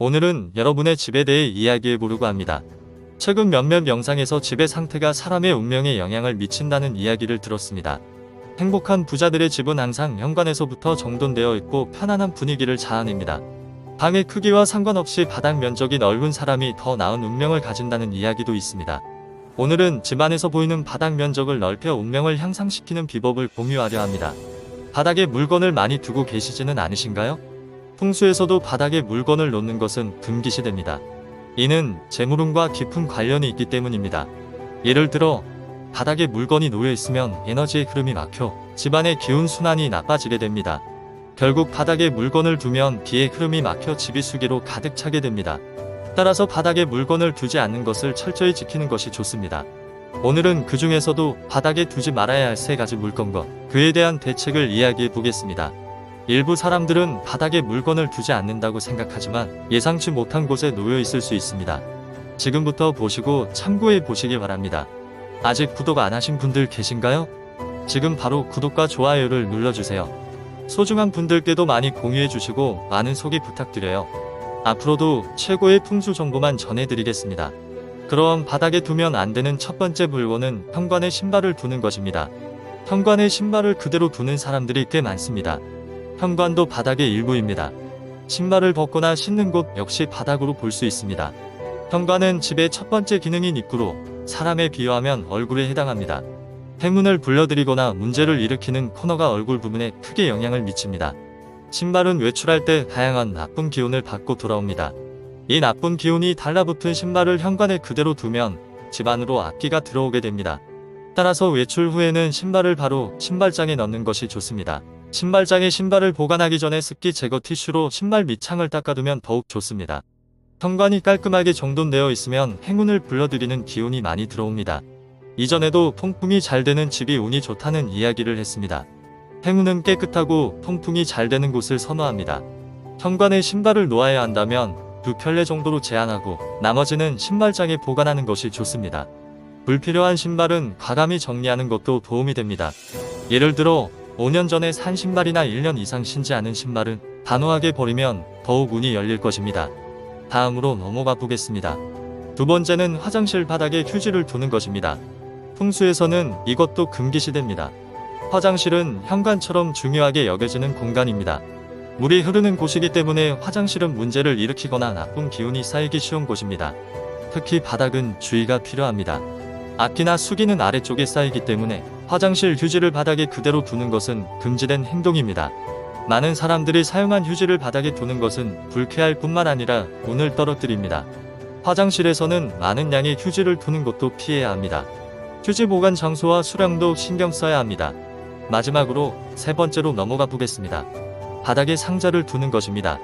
오늘은 여러분의 집에 대해 이야기해보려고 합니다. 최근 몇몇 영상에서 집의 상태가 사람의 운명에 영향을 미친다는 이야기를 들었습니다. 행복한 부자들의 집은 항상 현관에서부터 정돈되어 있고 편안한 분위기를 자아냅니다. 방의 크기와 상관없이 바닥 면적이 넓은 사람이 더 나은 운명을 가진다는 이야기도 있습니다. 오늘은 집안에서 보이는 바닥 면적을 넓혀 운명을 향상시키는 비법을 공유하려 합니다. 바닥에 물건을 많이 두고 계시지는 않으신가요? 풍수에서도 바닥에 물건을 놓는 것은 금기시됩니다. 이는 재물운과 깊은 관련이 있기 때문입니다. 예를 들어 바닥에 물건이 놓여 있으면 에너지의 흐름이 막혀 집안의 기운 순환이 나빠지게 됩니다. 결국 바닥에 물건을 두면 기의 흐름이 막혀 집이 수기로 가득 차게 됩니다. 따라서 바닥에 물건을 두지 않는 것을 철저히 지키는 것이 좋습니다. 오늘은 그 중에서도 바닥에 두지 말아야 할 3가지 물건과 그에 대한 대책을 이야기해 보겠습니다. 일부 사람들은 바닥에 물건을 두지 않는다고 생각하지만 예상치 못한 곳에 놓여 있을 수 있습니다. 지금부터 보시고 참고해 보시기 바랍니다. 아직 구독 안 하신 분들 계신가요? 지금 바로 구독과 좋아요를 눌러주세요. 소중한 분들께도 많이 공유해 주시고 많은 소개 부탁드려요. 앞으로도 최고의 풍수 정보만 전해드리겠습니다. 그럼 바닥에 두면 안 되는 첫 번째 물건은 현관에 신발을 두는 것입니다. 현관에 신발을 그대로 두는 사람들이 꽤 많습니다. 현관도 바닥의 일부입니다. 신발을 벗거나 신는 곳 역시 바닥으로 볼 수 있습니다. 현관은 집의 첫 번째 기능인 입구로 사람에 비유하면 얼굴에 해당합니다. 행운을 불러들이거나 문제를 일으키는 코너가 얼굴 부분에 크게 영향을 미칩니다. 신발은 외출할 때 다양한 나쁜 기운을 받고 돌아옵니다. 이 나쁜 기운이 달라붙은 신발을 현관에 그대로 두면 집 안으로 악기가 들어오게 됩니다. 따라서 외출 후에는 신발을 바로 신발장에 넣는 것이 좋습니다. 신발장에 신발을 보관하기 전에 습기 제거 티슈로 신발 밑창을 닦아두면 더욱 좋습니다. 현관이 깔끔하게 정돈되어 있으면 행운을 불러들이는 기운이 많이 들어옵니다. 이전에도 통풍이 잘 되는 집이 운이 좋다는 이야기를 했습니다. 행운은 깨끗하고 통풍이 잘 되는 곳을 선호합니다. 현관에 신발을 놓아야 한다면 2켤레 정도로 제한하고 나머지는 신발장에 보관하는 것이 좋습니다. 불필요한 신발은 과감히 정리하는 것도 도움이 됩니다. 예를 들어 5년 전에 산 신발이나 1년 이상 신지 않은 신발은 단호하게 버리면 더욱 운이 열릴 것입니다. 다음으로 넘어가 보겠습니다. 두 번째는 화장실 바닥에 휴지를 두는 것입니다. 풍수에서는 이것도 금기시됩니다. 화장실은 현관처럼 중요하게 여겨지는 공간입니다. 물이 흐르는 곳이기 때문에 화장실은 문제를 일으키거나 나쁜 기운이 쌓이기 쉬운 곳입니다. 특히 바닥은 주의가 필요합니다. 악기나 수기는 아래쪽에 쌓이기 때문에 화장실 휴지를 바닥에 그대로 두는 것은 금지된 행동입니다. 많은 사람들이 사용한 휴지를 바닥에 두는 것은 불쾌할 뿐만 아니라 운을 떨어뜨립니다. 화장실에서는 많은 양의 휴지를 두는 것도 피해야 합니다. 휴지 보관 장소와 수량도 신경 써야 합니다. 마지막으로 3번째로 넘어가 보겠습니다. 바닥에 상자를 두는 것입니다.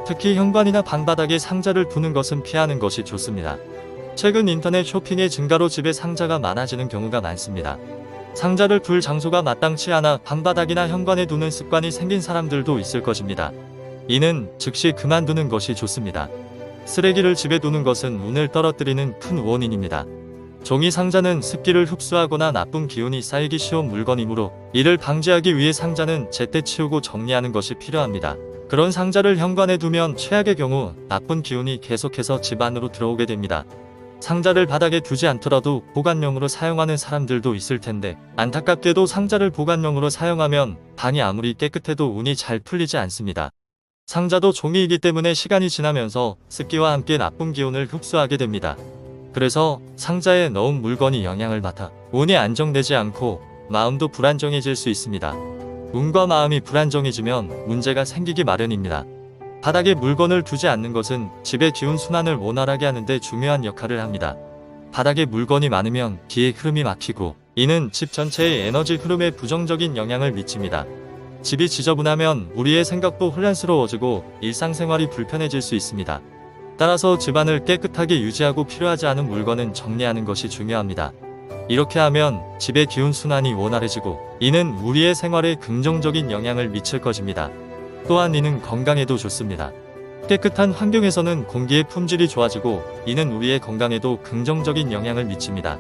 특히 현관이나 방바닥에 상자를 두는 것은 피하는 것이 좋습니다. 최근 인터넷 쇼핑의 증가로 집에 상자가 많아지는 경우가 많습니다. 상자를 둘 장소가 마땅치 않아 방바닥이나 현관에 두는 습관이 생긴 사람들도 있을 것입니다. 이는 즉시 그만두는 것이 좋습니다. 쓰레기를 집에 두는 것은 운을 떨어뜨리는 큰 원인입니다. 종이 상자는 습기를 흡수하거나 나쁜 기운이 쌓이기 쉬운 물건이므로 이를 방지하기 위해 상자는 제때 치우고 정리하는 것이 필요합니다. 그런 상자를 현관에 두면 최악의 경우 나쁜 기운이 계속해서 집 안으로 들어오게 됩니다. 상자를 바닥에 두지 않더라도 보관용으로 사용하는 사람들도 있을 텐데 안타깝게도 상자를 보관용으로 사용하면 방이 아무리 깨끗해도 운이 잘 풀리지 않습니다. 상자도 종이이기 때문에 시간이 지나면서 습기와 함께 나쁜 기운을 흡수하게 됩니다. 그래서 상자에 넣은 물건이 영향을 받아 운이 안정되지 않고 마음도 불안정해질 수 있습니다. 운과 마음이 불안정해지면 문제가 생기기 마련입니다. 바닥에 물건을 두지 않는 것은 집의 기운 순환을 원활하게 하는데 중요한 역할을 합니다. 바닥에 물건이 많으면 기의 흐름이 막히고 이는 집 전체의 에너지 흐름에 부정적인 영향을 미칩니다. 집이 지저분하면 우리의 생각도 혼란스러워지고 일상생활이 불편해질 수 있습니다. 따라서 집안을 깨끗하게 유지하고 필요하지 않은 물건은 정리하는 것이 중요합니다. 이렇게 하면 집의 기운 순환이 원활해지고 이는 우리의 생활에 긍정적인 영향을 미칠 것입니다. 또한 이는 건강에도 좋습니다. 깨끗한 환경에서는 공기의 품질이 좋아지고 이는 우리의 건강에도 긍정적인 영향을 미칩니다.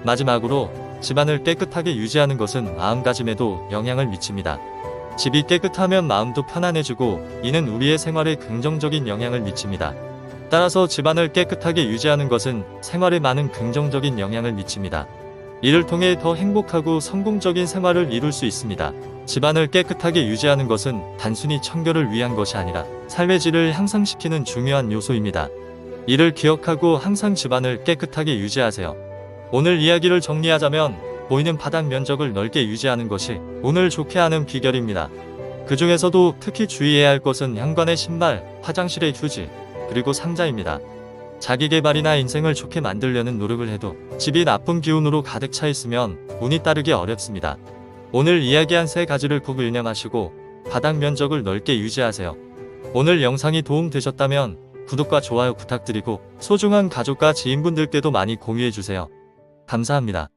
마지막으로 집안을 깨끗하게 유지하는 것은 마음가짐에도 영향을 미칩니다. 집이 깨끗하면 마음도 편안해지고 이는 우리의 생활에 긍정적인 영향을 미칩니다. 따라서 집안을 깨끗하게 유지하는 것은 생활에 많은 긍정적인 영향을 미칩니다. 이를 통해 더 행복하고 성공적인 생활을 이룰 수 있습니다. 집안을 깨끗하게 유지하는 것은 단순히 청결을 위한 것이 아니라 삶의 질을 향상시키는 중요한 요소입니다. 이를 기억하고 항상 집안을 깨끗하게 유지하세요. 오늘 이야기를 정리하자면 보이는 바닥 면적을 넓게 유지하는 것이 운을 좋게 하는 비결입니다. 그 중에서도 특히 주의해야 할 것은 현관의 신발, 화장실의 휴지, 그리고 상자입니다. 자기 개발이나 인생을 좋게 만들려는 노력을 해도 집이 나쁜 기운으로 가득 차 있으면 운이 따르기 어렵습니다. 오늘 이야기한 3가지를 꼭 일념하시고 바닥 면적을 넓게 유지하세요. 오늘 영상이 도움되셨다면 구독과 좋아요 부탁드리고 소중한 가족과 지인분들께도 많이 공유해주세요. 감사합니다.